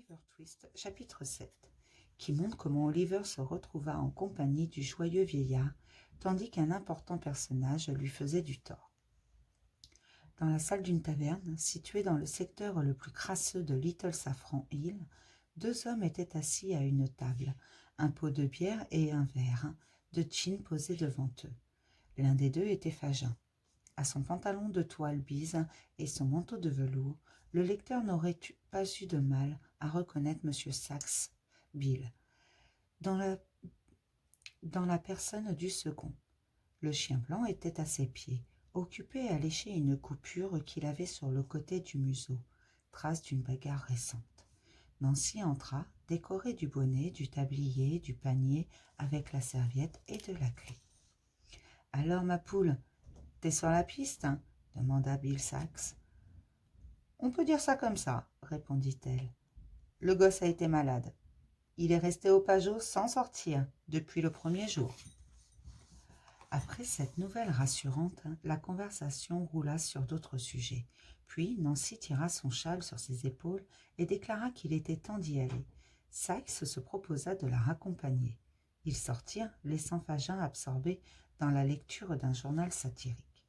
Oliver Twist, chapitre 7, qui montre comment Oliver se retrouva en compagnie du joyeux vieillard, tandis qu'un important personnage lui faisait du tort. Dans la salle d'une taverne, située dans le secteur le plus crasseux de Little Saffron Hill, deux hommes étaient assis à une table, un pot de bière et un verre de gin posé devant eux. L'un des deux était Fagin. À son pantalon de toile bise et son manteau de velours, le lecteur n'aurait pas eu de mal à reconnaître M. Saxe Bill dans la personne du second. Le chien blanc était à ses pieds, occupé à lécher une coupure qu'il avait sur le côté du museau, trace d'une bagarre récente. Nancy entra, décorée du bonnet, du tablier, du panier, avec la serviette et de la clé. « Alors, ma poule, t'es sur la piste, hein ?» demanda Bill Saxe. « On peut dire ça comme ça, » répondit-elle. « Le gosse a été malade. Il est resté au Pajot sans sortir depuis le premier jour. » Après cette nouvelle rassurante, la conversation roula sur d'autres sujets. Puis Nancy tira son châle sur ses épaules et déclara qu'il était temps d'y aller. Saxe se proposa de la raccompagner. Ils sortirent, laissant Fagin absorbé dans la lecture d'un journal satirique.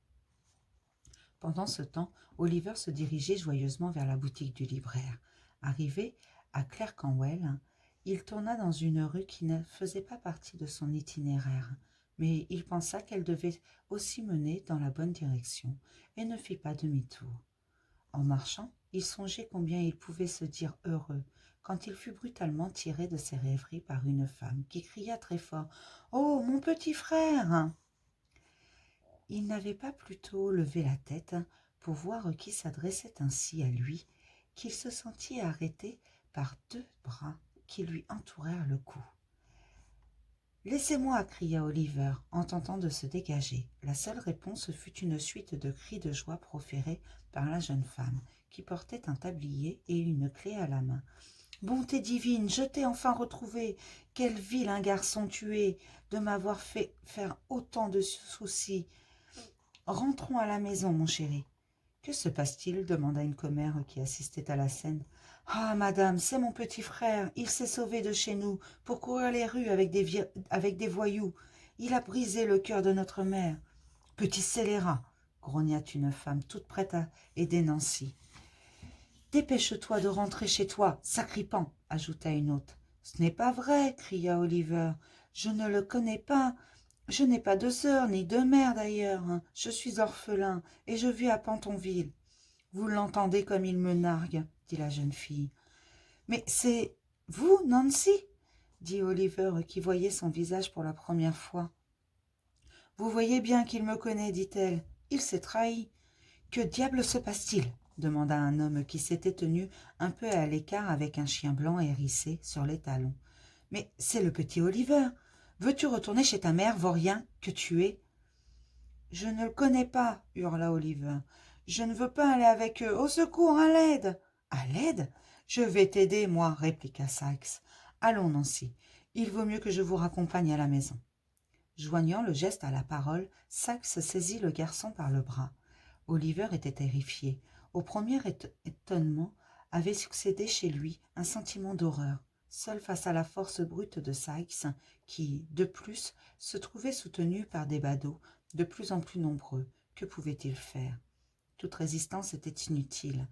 Pendant ce temps, Oliver se dirigeait joyeusement vers la boutique du libraire. Arrivé à Clerkenwell, il tourna dans une rue qui ne faisait pas partie de son itinéraire, mais il pensa qu'elle devait aussi mener dans la bonne direction et ne fit pas demi-tour. En marchant, il songeait combien il pouvait se dire heureux quand il fut brutalement tiré de ses rêveries par une femme qui cria très fort « Oh, mon petit frère !» Il n'avait pas plutôt levé la tête pour voir qui s'adressait ainsi à lui qu'il se sentit arrêté par deux bras qui lui entourèrent le cou. « Laissez-moi » cria Oliver en tentant de se dégager. La seule réponse fut une suite de cris de joie proférés par la jeune femme, qui portait un tablier et une clé à la main. « Bonté divine, je t'ai enfin retrouvé. Quel vilain garçon tu es de m'avoir fait faire autant de soucis. Rentrons à la maison, mon chéri. »« Que se passe-t-il » demanda une commère qui assistait à la scène. « Ah, madame, c'est mon petit frère. Il s'est sauvé de chez nous pour courir les rues avec des voyous. Il a brisé le cœur de notre mère. »« Petit scélérat » grogna une femme toute prête à aider Nancy. « Dépêche-toi de rentrer chez toi, sacripant » ajouta une autre. « Ce n'est pas vrai » cria Oliver. « Je ne le connais pas. Je n'ai pas de sœur ni de mère d'ailleurs. Je suis orphelin et je vis à Pentonville. »« Vous l'entendez comme il me nargue » dit la jeune fille. « Mais c'est vous, Nancy ?» dit Oliver, qui voyait son visage pour la première fois. « Vous voyez bien qu'il me connaît, dit-elle. Il s'est trahi. »« Que diable se passe-t-il » demanda un homme qui s'était tenu un peu à l'écart avec un chien blanc hérissé sur les talons. « Mais c'est le petit Oliver. Veux-tu retourner chez ta mère, vaurien que tu es ?»« Je ne le connais pas, » hurla Oliver. « Je ne veux pas aller avec eux. Au secours, à l'aide !»« À l'aide ? Je vais t'aider, moi, » répliqua Saxe. « Allons, Nancy, il vaut mieux que je vous raccompagne à la maison. » Joignant le geste à la parole, Saxe saisit le garçon par le bras. Oliver était terrifié. Au premier étonnement avait succédé chez lui un sentiment d'horreur, seul face à la force brute de Saxe, qui, de plus, se trouvait soutenu par des badauds de plus en plus nombreux. Que pouvait-il faire? Toute résistance était inutile.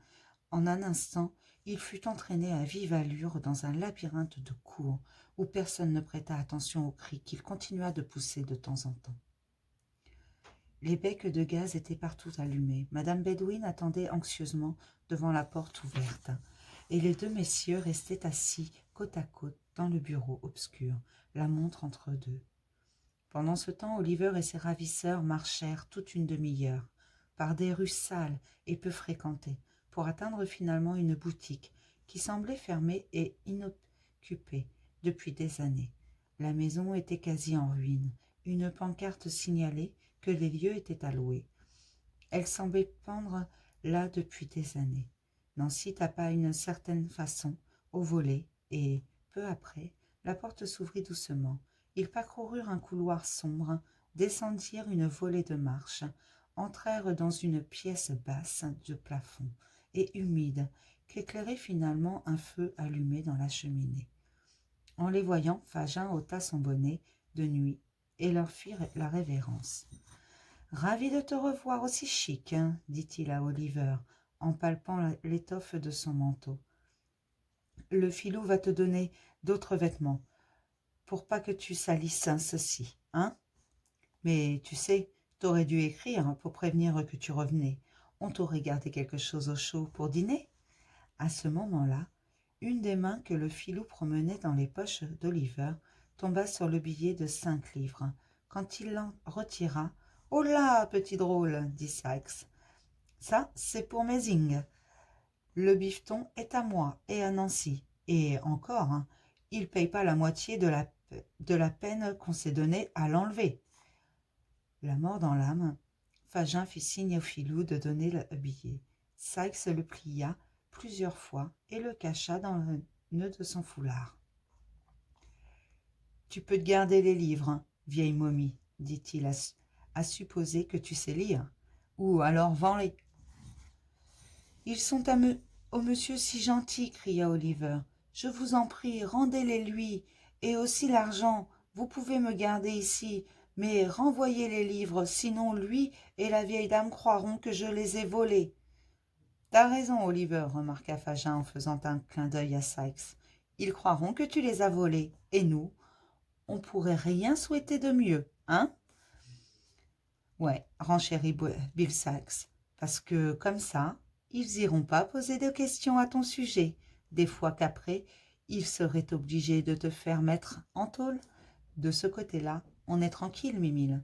En un instant, il fut entraîné à vive allure dans un labyrinthe de cours, où personne ne prêta attention aux cris qu'il continua de pousser de temps en temps. Les becs de gaz étaient partout allumés. Madame Bedouin attendait anxieusement devant la porte ouverte, et les deux messieurs restaient assis côte à côte dans le bureau obscur, la montre entre deux. Pendant ce temps, Oliver et ses ravisseurs marchèrent toute une demi-heure, par des rues sales et peu fréquentées, pour atteindre finalement une boutique qui semblait fermée et inoccupée depuis des années. La maison était quasi en ruine. Une pancarte signalait que les lieux étaient à louer. Elle semblait pendre là depuis des années. Nancy tapa une certaine façon au volet et, peu après, la porte s'ouvrit doucement. Ils parcoururent un couloir sombre, descendirent une volée de marches, entrèrent dans une pièce basse de plafond et humide qu'éclairait finalement un feu allumé dans la cheminée. En les voyant, Fagin ôta son bonnet de nuit et leur fit la révérence. « Ravi de te revoir aussi chic, hein, dit-il à Oliver, en palpant l'étoffe de son manteau. Le filou va te donner d'autres vêtements, pour pas que tu salisses ceci, hein? Mais tu sais, t'aurais dû écrire pour prévenir que tu revenais. On t'aurait gardé quelque chose au chaud pour dîner. » À ce moment-là, une des mains que le filou promenait dans les poches d'Oliver tomba sur le billet de 5 livres. Quand il l'en retira, « Oh là, petit drôle !» dit Sikes. « Ça, c'est pour Mézing. Le bifton est à moi et à Nancy. Et encore, hein, il paye pas la moitié de la peine qu'on s'est donnée à l'enlever. » La mort dans l'âme, Fagin fit signe au filou de donner le billet. Sikes le plia plusieurs fois et le cacha dans le nœud de son foulard. « Tu peux te garder les livres, hein, vieille momie, dit-il, à supposer que tu sais lire. Ou alors vends-les. »« Ils sont au monsieur si gentil, cria Oliver. Je vous en prie, rendez-les lui, et aussi l'argent. Vous pouvez me garder ici, mais renvoyez les livres, sinon lui et la vieille dame croiront que je les ai volés. »« T'as raison, Oliver, remarqua Fagin en faisant un clin d'œil à Sikes. Ils croiront que tu les as volés, et nous, on pourrait rien souhaiter de mieux, hein? Ouais, renchérit Bill Sikes, parce que comme ça, ils iront pas poser de questions à ton sujet, des fois qu'après, ils seraient obligés de te faire mettre en tôle. De ce côté-là, on est tranquille, Mimile.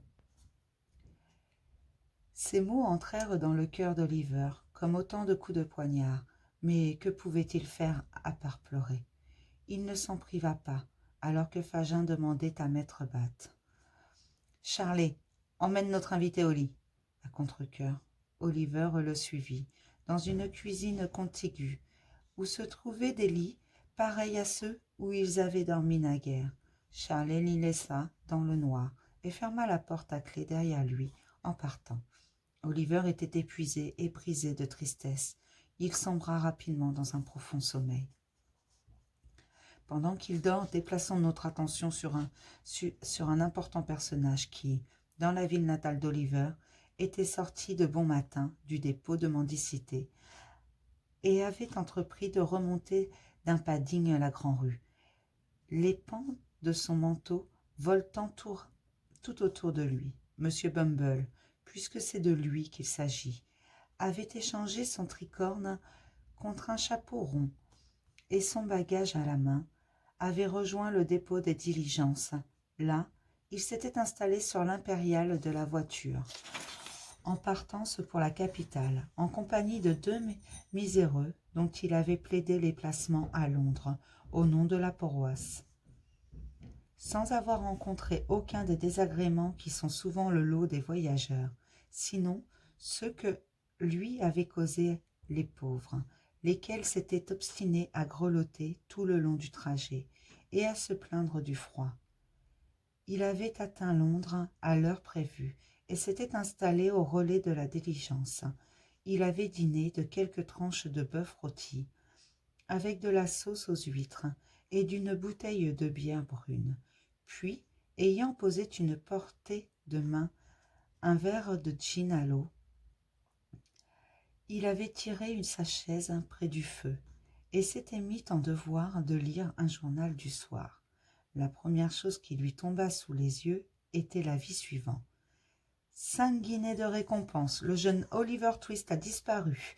Ces mots entrèrent dans le cœur d'Oliver, comme autant de coups de poignard, mais que pouvait-il faire à part pleurer? Il ne s'en priva pas, alors que Fagin demandait à maître Batte. « Charlet, emmène notre invité au lit. » À contre-cœur, Oliver le suivit, dans une cuisine contiguë, où se trouvaient des lits pareils à ceux où ils avaient dormi naguère. Charlet l'y laissa dans le noir et ferma la porte à clé derrière lui en partant. Oliver était épuisé et brisé de tristesse. Il sombra rapidement dans un profond sommeil. Pendant qu'il dort, déplaçons notre attention sur un important personnage qui, dans la ville natale d'Oliver, était sorti de bon matin du dépôt de mendicité et avait entrepris de remonter d'un pas digne la Grand-Rue, les pans de son manteau voltant tout autour de lui. Monsieur Bumble, puisque c'est de lui qu'il s'agit, avait échangé son tricorne contre un chapeau rond et son bagage à la main, avait rejoint le dépôt des diligences. Là, il s'était installé sur l'impériale de la voiture, en partance pour la capitale, en compagnie de 2 miséreux dont il avait plaidé les placements à Londres, au nom de la paroisse. Sans avoir rencontré aucun des désagréments qui sont souvent le lot des voyageurs, sinon ceux que lui avaient causés les pauvres, lesquels s'étaient obstinés à grelotter tout le long du trajet et à se plaindre du froid. Il avait atteint Londres à l'heure prévue et s'était installé au relais de la diligence. Il avait dîné de quelques tranches de bœuf rôti, avec de la sauce aux huîtres et d'une bouteille de bière brune. Puis, ayant posé une portée de main un verre de gin à l'eau, il avait tiré sa chaise près du feu et s'était mis en devoir de lire un journal du soir. La première chose qui lui tomba sous les yeux était l'avis suivant. « 5 guinées de récompense. Le jeune Oliver Twist a disparu.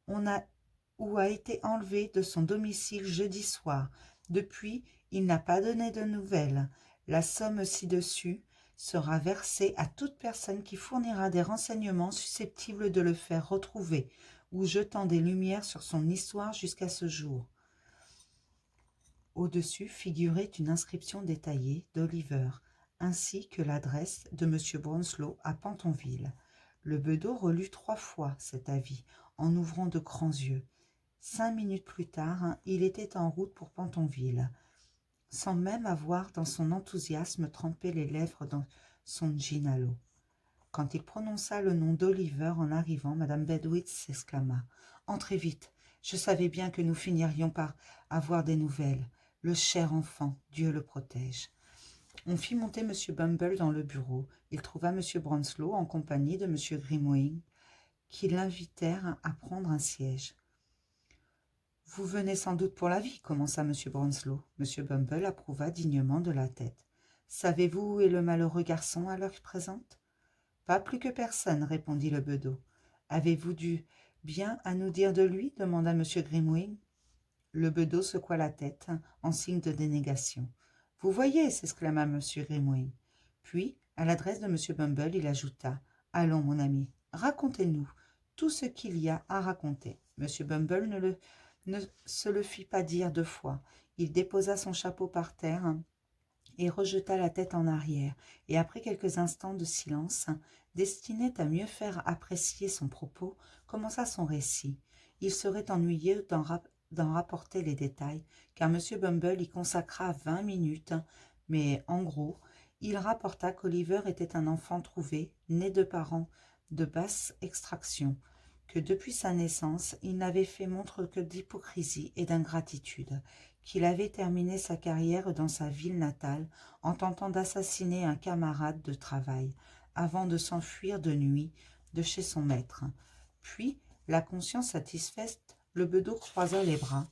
On a été enlevé de son domicile jeudi soir. Depuis, il n'a pas donné de nouvelles. La somme ci-dessus sera versée à toute personne qui fournira des renseignements susceptibles de le faire retrouver ou jetant des lumières sur son histoire jusqu'à ce jour. » Au-dessus figurait une inscription détaillée d'Oliver, ainsi que l'adresse de M. Bronslow à Pentonville. Le bedeau relut 3 fois cet avis, en ouvrant de grands yeux. 5 minutes plus tard, il était en route pour Pentonville, sans même avoir dans son enthousiasme trempé les lèvres dans son gin à l'eau. Quand il prononça le nom d'Oliver en arrivant, madame Bedwitch s'exclama. « Entrez vite. Je savais bien que nous finirions par avoir des nouvelles. Le cher enfant, Dieu le protège. » On fit monter M. Bumble dans le bureau. Il trouva M. Bronslow en compagnie de M. Grimwig, qui l'invitèrent à prendre un siège. « Vous venez sans doute pour la vie, » commença M. Bronslow. M. Bumble approuva dignement de la tête. « Savez-vous où est le malheureux garçon à l'heure présente ?»« Pas plus que personne, » répondit le bedeau. « Avez-vous du bien à nous dire de lui ?» demanda M. Grimwig. Le bedeau secoua la tête en signe de dénégation. « Vous voyez » s'exclama M. Grimwig. Puis, à l'adresse de M. Bumble, il ajouta. « Allons, mon ami, racontez-nous tout ce qu'il y a à raconter. » M. Bumble ne se le fit pas dire deux fois. Il déposa son chapeau par terre et rejeta la tête en arrière, et après quelques instants de silence, destiné à mieux faire apprécier son propos, commença son récit. Il serait ennuyeux d'en rapporter les détails, car M. Bumble y consacra 20 minutes, mais en gros, il rapporta qu'Oliver était un enfant trouvé, né de parents de basse extraction, que depuis sa naissance, il n'avait fait montre que d'hypocrisie et d'ingratitude, qu'il avait terminé sa carrière dans sa ville natale en tentant d'assassiner un camarade de travail, avant de s'enfuir de nuit de chez son maître. Puis, la conscience satisfaite, le bedeau croisa les bras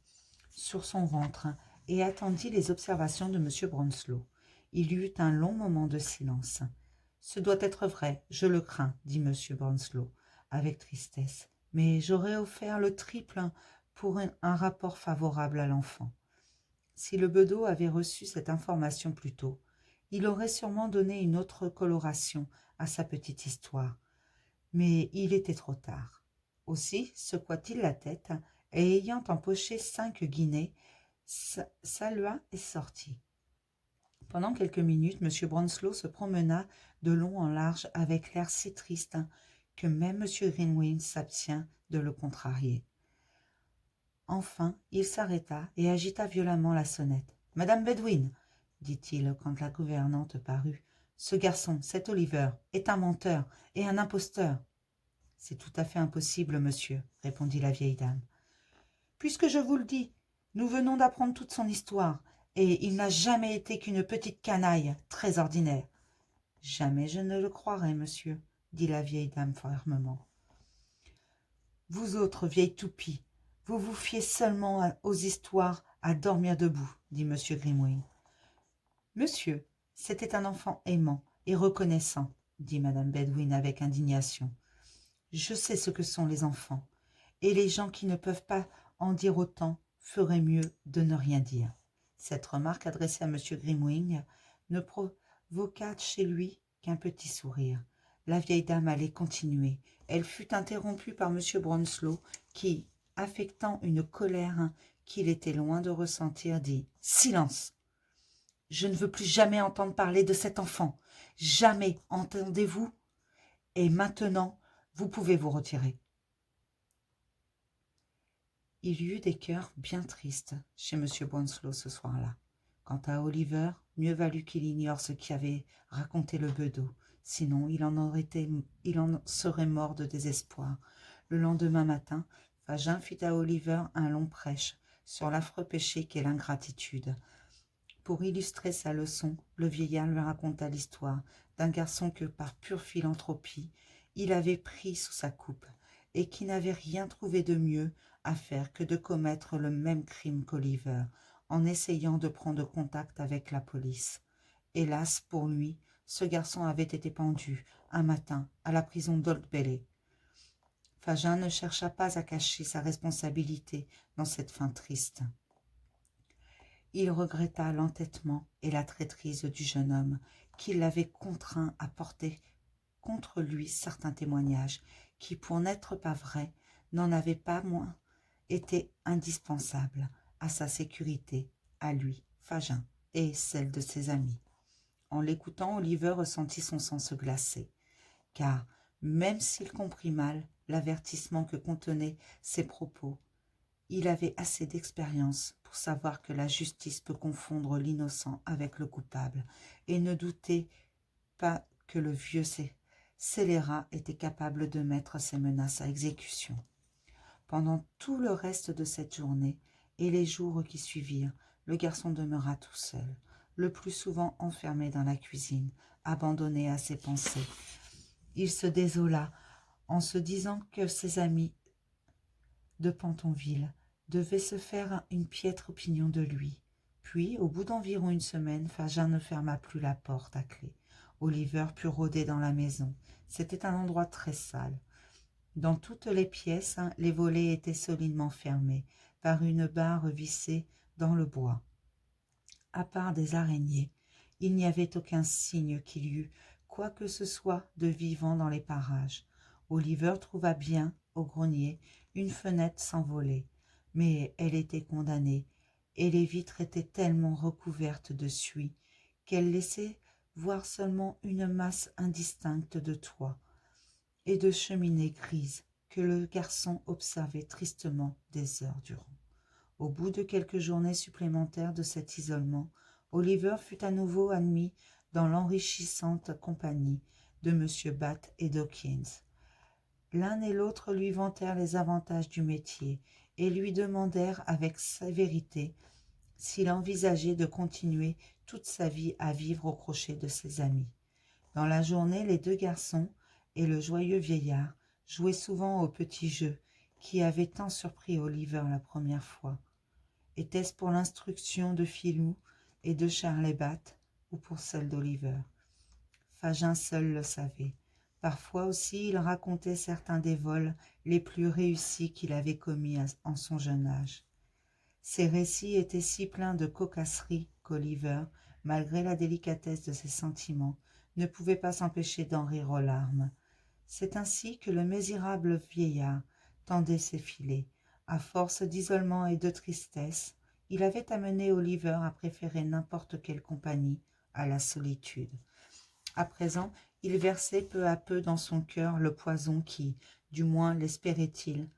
sur son ventre et attendit les observations de M. Bronslow. Il y eut un long moment de silence. « Ce doit être vrai, je le crains, » dit M. Bronslow, avec tristesse, « mais j'aurais offert le triple pour un rapport favorable à l'enfant. » Si le bedeau avait reçu cette information plus tôt, il aurait sûrement donné une autre coloration à sa petite histoire. Mais il était trop tard. Aussi secoua-t-il la tête et, ayant empoché 5 guinées, salua et sortit. Pendant quelques minutes, M. Bronslow se promena de long en large avec l'air si triste que même M. Grimwig s'abstint de le contrarier. Enfin, il s'arrêta et agita violemment la sonnette. « Madame Bedwin, » dit-il quand la gouvernante parut, « ce garçon, cet Oliver, est un menteur et un imposteur. »« C'est tout à fait impossible, monsieur, » répondit la vieille dame. « Puisque je vous le dis, nous venons d'apprendre toute son histoire, et il n'a jamais été qu'une petite canaille très ordinaire. »« Jamais je ne le croirais, monsieur, » dit la vieille dame fermement. « Vous autres vieilles toupies, vous vous fiez seulement aux histoires à dormir debout, » dit M. Grimwig. « Monsieur, c'était un enfant aimant et reconnaissant, » dit Mme Bedwin avec indignation. « Je sais ce que sont les enfants, et les gens qui ne peuvent pas en dire autant feraient mieux de ne rien dire. » Cette remarque adressée à M. Grimwig ne provoqua chez lui qu'un petit sourire. La vieille dame allait continuer. Elle fut interrompue par M. Bronslow, qui, affectant une colère qu'il était loin de ressentir, dit « Silence ! Je ne veux plus jamais entendre parler de cet enfant. Jamais, entendez-vous? Et maintenant, vous pouvez vous retirer. » Il y eut des cœurs bien tristes chez M. Bronslow ce soir-là. Quant à Oliver, mieux valut qu'il ignore ce qu'avait raconté le bedeau, sinon il en serait mort de désespoir. Le lendemain matin, Fagin fit à Oliver un long prêche sur l'affreux péché qu'est l'ingratitude. Pour illustrer sa leçon, le vieillard lui raconta l'histoire d'un garçon que, par pure philanthropie, il avait pris sous sa coupe, et qui n'avait rien trouvé de mieux à faire que de commettre le même crime qu'Oliver, en essayant de prendre contact avec la police. Hélas pour lui, ce garçon avait été pendu, un matin, à la prison d'Old Bailey. Fagin ne chercha pas à cacher sa responsabilité dans cette fin triste. Il regretta l'entêtement et la traîtrise du jeune homme, qui l'avait contraint à porter contre lui certains témoignages, qui, pour n'être pas vrais, n'en avaient pas moins été indispensables à sa sécurité, à lui, Fagin, et celle de ses amis. En l'écoutant, Oliver ressentit son sang se glacer, car, même s'il comprit mal l'avertissement que contenaient ces propos, il avait assez d'expérience pour savoir que la justice peut confondre l'innocent avec le coupable, et ne doutait pas que le vieux Scélérat était capable de mettre ses menaces à exécution. Pendant tout le reste de cette journée et les jours qui suivirent, le garçon demeura tout seul, le plus souvent enfermé dans la cuisine, abandonné à ses pensées. Il se désola en se disant que ses amis de Pentonville devaient se faire une piètre opinion de lui. Puis, au bout d'environ une semaine, Fagin ne ferma plus la porte à clé. Oliver put rôder dans la maison. C'était un endroit très sale. Dans toutes les pièces, les volets étaient solidement fermés par une barre vissée dans le bois. À part des araignées, il n'y avait aucun signe qu'il y eût quoi que ce soit de vivant dans les parages. Oliver trouva bien, au grenier, une fenêtre sans volet, mais elle était condamnée, et les vitres étaient tellement recouvertes de suie qu'elles laissaient voir seulement une masse indistincte de toit et de cheminée grise que le garçon observait tristement des heures durant. Au bout de quelques journées supplémentaires de cet isolement, Oliver fut à nouveau admis dans l'enrichissante compagnie de M. Batt et Dawkins. L'un et l'autre lui vantèrent les avantages du métier et lui demandèrent avec sévérité s'il envisageait de continuer toute sa vie à vivre au crochet de ses amis. Dans la journée, les deux garçons et le joyeux vieillard jouaient souvent au petit jeu qui avait tant surpris Oliver la première fois. Était-ce pour l'instruction de Philou et de Charles Batt ou pour celle d'Oliver? Fagin seul le savait. Parfois aussi, il racontait certains des vols les plus réussis qu'il avait commis en son jeune âge. Ces récits étaient si pleins de cocasserie qu'Oliver, malgré la délicatesse de ses sentiments, ne pouvait pas s'empêcher d'en rire aux larmes. C'est ainsi que le misérable vieillard tendait ses filets. À force d'isolement et de tristesse, il avait amené Oliver à préférer n'importe quelle compagnie à la solitude. À présent, il versait peu à peu dans son cœur le poison qui, du moins l'espérait-il,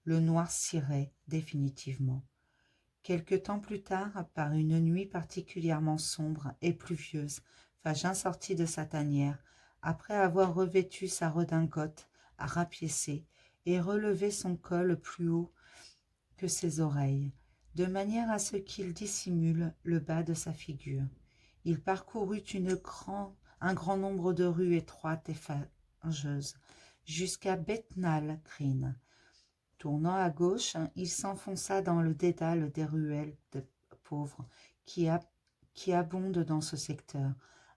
le noircirait définitivement. Quelque temps plus tard, par une nuit particulièrement sombre et pluvieuse, Fagin sortit de sa tanière, après avoir revêtu sa redingote à rapiécer et relevé son col plus haut que ses oreilles, de manière à ce qu'il dissimule le bas de sa figure. Il parcourut un grand nombre de rues étroites et fangeuses, jusqu'à Bethnal Green. Tournant à gauche, il s'enfonça dans le dédale des ruelles de pauvres qui abondent dans ce secteur,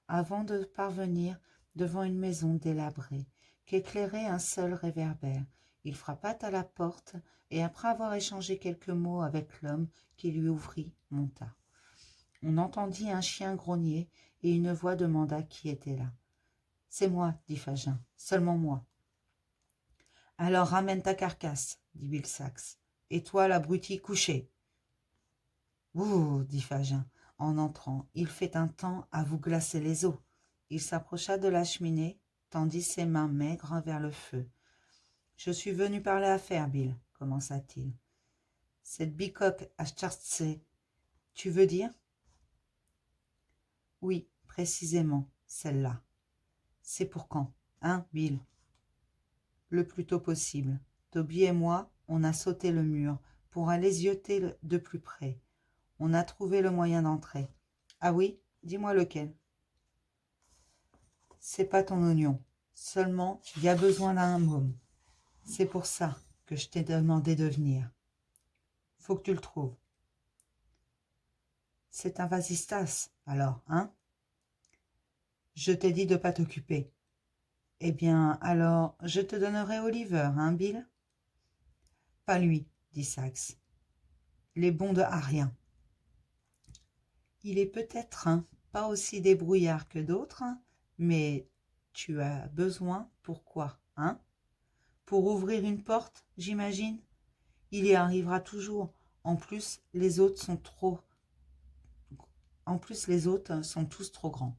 avant de parvenir devant une maison délabrée, qu'éclairait un seul réverbère. Il frappa à la porte, et après avoir échangé quelques mots avec l'homme qui lui ouvrit, monta. On entendit un chien grogner, et une voix demanda qui était là. « C'est moi, dit Fagin, seulement moi. »« Alors ramène ta carcasse, dit Bill Sax. Et toi, l'abruti, couché. »« Ouh, dit Fagin, en entrant, il fait un temps à vous glacer les os. » Il s'approcha de la cheminée, tendit ses mains maigres vers le feu. « Je suis venu parler affaires, Bill, commença-t-il. Cette bicoque à Chartsey, tu veux dire? Oui, précisément, celle-là. C'est pour quand, hein, Bill? Le plus tôt possible. Toby et moi, on a sauté le mur pour aller zioter de plus près. On a trouvé le moyen d'entrer. Ah oui? Dis-moi lequel. C'est pas ton oignon. Seulement, il y a besoin d'un môme. C'est pour ça que je t'ai demandé de venir. Faut que tu le trouves. C'est un vasistas, alors, hein? Je t'ai dit de pas t'occuper. Eh bien, alors, je te donnerai Oliver, hein, Bill? Pas lui, dit Sax. Les bons de rien. Il est peut-être pas aussi débrouillard que d'autres, mais tu as besoin pour quoi, hein? Pour ouvrir une porte, j'imagine? Il y arrivera toujours. En plus, les autres sont tous trop grands.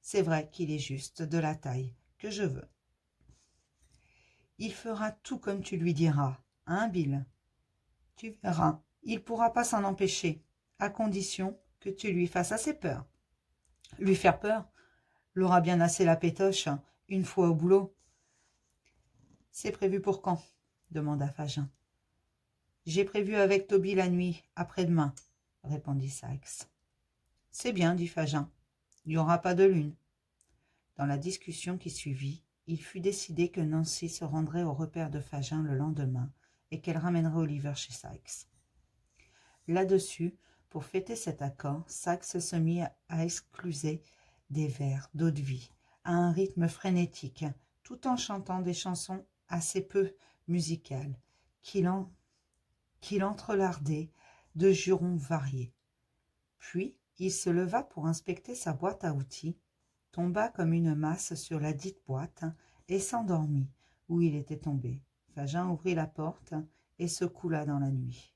C'est vrai qu'il est juste de la taille que je veux. Il fera tout comme tu lui diras, hein, Bill? Tu verras, il pourra pas s'en empêcher, à condition que tu lui fasses assez peur. Lui faire peur? L'aura bien assez la pétoche, une fois au boulot. C'est prévu pour quand? Demanda Fagin. J'ai prévu avec Toby la nuit, après-demain, répondit Sikes. C'est bien, dit Fagin. Il n'y aura pas de lune. Dans la discussion qui suivit, il fut décidé que Nancy se rendrait au repaire de Fagin le lendemain et qu'elle ramènerait Oliver chez Sikes. Là-dessus, pour fêter cet accord, Sikes se mit à excluser des vers d'eau-de-vie, à un rythme frénétique, tout en chantant des chansons assez peu musicales, qu'il entrelardait de jurons variés. Puis, il se leva pour inspecter sa boîte à outils, tomba comme une masse sur la dite boîte et s'endormit où il était tombé. Fagin ouvrit la porte et se coula dans la nuit.